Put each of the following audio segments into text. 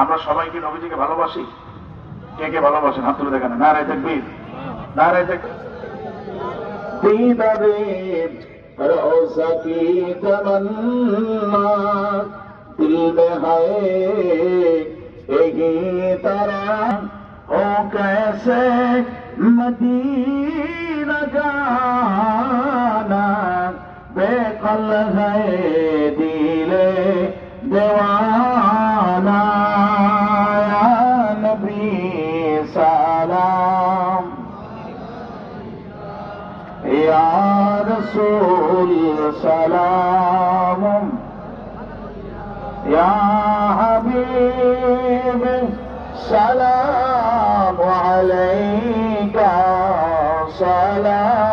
আমরা সবাই কি নবীজিকে ভালোবাসি? কে কে ভালোবাসেন হাত তুলে দেখেন। নারায়ে তাকবীর, নারায়ে তাকবীর। दीदारे रोज़ा की तमन्ना दिल में है यही तरह हो कैसे मदीना जाना बेकल है दिले दीवाना या नबी सलाम या रसूल सलाम या हबीब सलाम अलैका सलातुल्लाह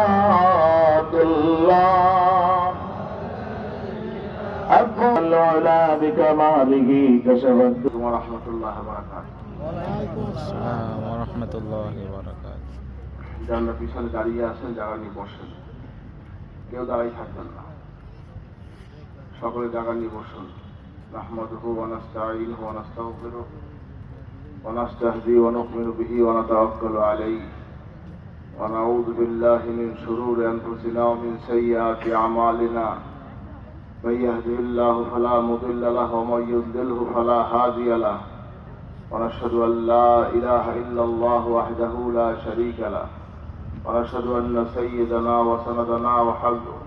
अक़ल अला बिकमालिही कशफत व रहमतुल्लाहि व बरकातुहू। ওয়ালাইকুম আসসালাম ওয়া রাহমাতুল্লাহি ওয়া বারাকাতুহু। যারা পিছনে দাঁড়িয়ে আছেন, জায়গা নিয়ে বসেন, কেউ দাঁড়াই থাকবেন না, সকলে জায়গা নিয়ে বসুন। নাহমাদুহু ওয়া নাস্তাঈনুহু ওয়া নাস্তাগফিরুহু ওয়া নাস্তাহদিহি ওয়া নু'মিনু বিহি ওয়া নাতাওয়াক্কালু আলাইহি ওয়া নাউযু বিল্লাহি মিন শুরুরি আনফুসিনা ওয়া মিন সাইয়্যাতি আমালিনা মান ইয়াহদিহিল্লাহু ফালা মুদিল্লা লাহু ওয়া মান ইউদ্লিলহু ফালা হাদিয়া লাহু ونشهد أن لا إله إلا الله وحده لا شريك له ونشهد أن سيدنا وسندنا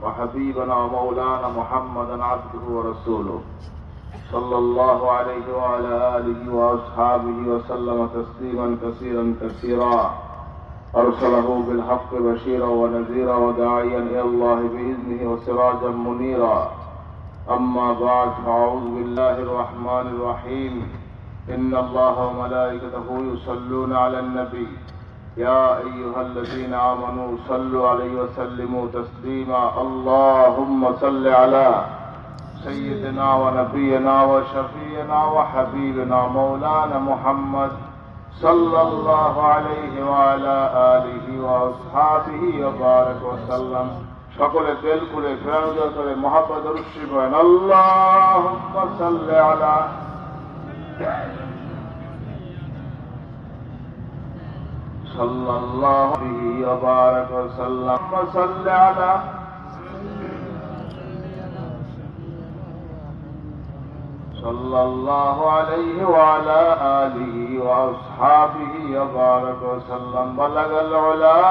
وحبيبنا ومولانا محمدا عبده ورسوله صلى الله عليه وعلى آله وأصحابه وسلم تسليما كثيرا كثيرا أرسله بالحق بشيرا ونذيرا وداعيا إلى الله بإذنه وسراجا منيرا أما بعد فأعوذ بالله الرحمن الرحيم إن الله وملائكته يصلون على النبي يا أيها الذين آمنوا صلوا عليه وسلموا تسليما اللهم صل على سيدنا ونبينا وشفينا وحبيبنا مولانا محمد صلى الله عليه وعلى آله وأصحابه وبارك وسلم সকলে তেল খুলে ফেরানো করে মোহাম্মদ রুশি বলেন আল্লাহুম্মা সাল্লি আলা صلى الله عليه وبارك وسلم وصل على صلى الله عليه وعلى آله وأصحابه وبارك وسلم بلغ العلا